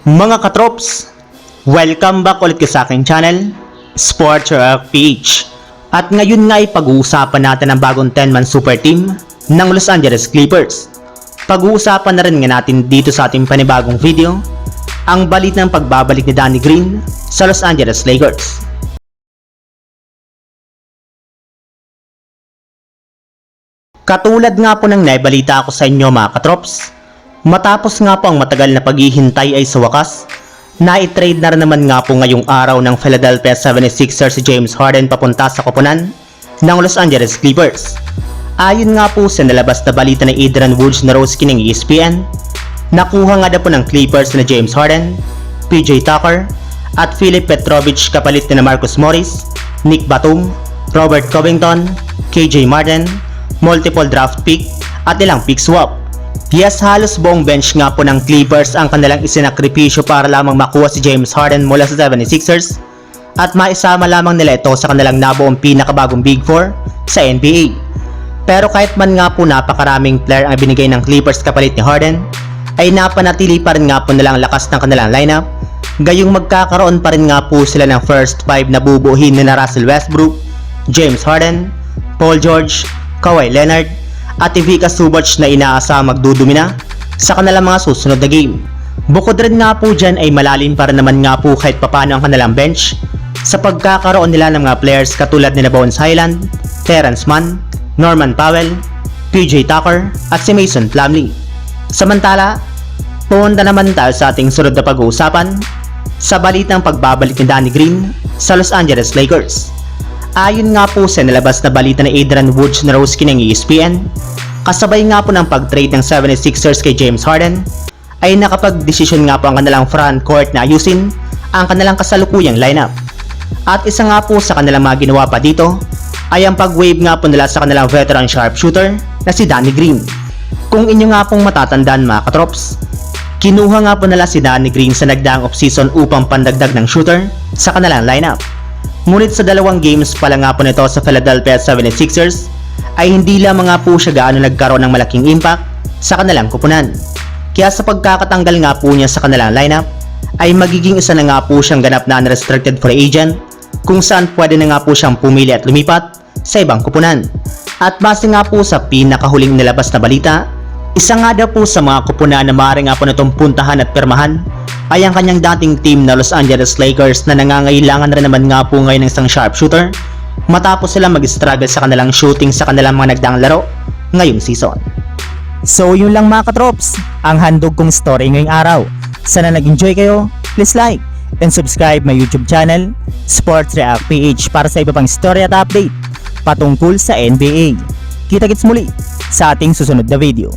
Mga katrops, welcome back ulit sa aking channel, Sports PH. At ngayon nga ay pag-uusapan natin ang bagong 10-man super team ng Los Angeles Clippers. Pag-uusapan na rin nga natin dito sa ating panibagong video, ang balita ng pagbabalik ni Danny Green sa Los Angeles Lakers. Katulad nga po ng naibalita ako sa inyo mga katrops, matapos nga po ang matagal na paghihintay ay sa wakas, na-trade na rin naman nga po ngayong araw ng Philadelphia 76ers si James Harden papunta sa koponan ng Los Angeles Clippers. Ayon nga po sa nalabas na balita ni Adrian Wojnarowski ng ESPN, nakuha nga na po ng Clippers na James Harden, PJ Tucker, at Filip Petrovich kapalit na Marcus Morris, Nick Batum, Robert Covington, KJ Martin, multiple draft pick at ilang pick swap. Yes, halos buong bench nga po ng Clippers ang kanilang isinakripisyo para lamang makuha si James Harden mula sa 76ers at maisama lamang nila ito sa kanilang nabuong pinakabagong Big Four sa NBA. Pero kahit man nga po napakaraming player ang binigay ng Clippers kapalit ni Harden, ay napanatili pa rin nga po nilang lakas ng kanilang lineup, gayong magkakaroon pa rin nga po sila ng first 5 na bubuhin ni Russell Westbrook, James Harden, Paul George, Kawhi Leonard, at Ivica Zubac na inaasahang magdudumina sa kanilang mga susunod na game. Bukod rin nga po dyan ay malalim pa rin naman nga po kahit papano ang kanilang bench sa pagkakaroon nila ng mga players katulad ni Bones Hyland, Terrence Mann, Norman Powell, PJ Tucker at si Mason Plumlee. Samantala, punta naman tayo sa ating sunod na pag-uusapan sa balitang pagbabalik ni Danny Green sa Los Angeles Lakers. Ayon nga po sa nalabas na balita ni Adrian Wojnarowski ng ESPN, kasabay nga po ng pag-trade ng 76ers kay James Harden, ay nakapag-desisyon nga po ang kanilang front court na ayusin ang kanilang kasalukuyang lineup. At isa nga po sa kanilang mga ginawa pa dito ay ang pag-waive nga po nila sa kanilang veteran sharpshooter na si Danny Green. Kung inyo nga pong matatandaan mga katrops, kinuha nga po nila si Danny Green sa nagdaang offseason upang pandagdag ng shooter sa kanilang lineup. Ngunit sa dalawang games pala nga po nito sa Philadelphia 76ers ay hindi lamang nga po siya gaano nagkaroon ng malaking impact sa kanilang kupunan. Kaya sa pagkakatanggal nga po niya sa kanilang lineup ay magiging isa na nga po siyang ganap na unrestricted free agent kung saan pwede na nga po siyang pumili at lumipat sa ibang kupunan. At base nga po sa pinakahuling nilabas na balita, isa nga daw po sa mga kupunan na maaari nga po nitong puntahan at pirmahan ay ang kanyang dating team na Los Angeles Lakers na nangangailangan rin naman nga po ngayon ng isang sharpshooter matapos sila mag-struggle sa kanilang shooting sa kanilang mga nagdaang laro ngayong season. So yun lang mga katrops, ang handog kong story ngayong araw. Sana nag-enjoy kayo, please like and subscribe my YouTube channel, Sports React PH, para sa iba pang story at update patungkol sa NBA. Kita-kits muli sa ating susunod na video.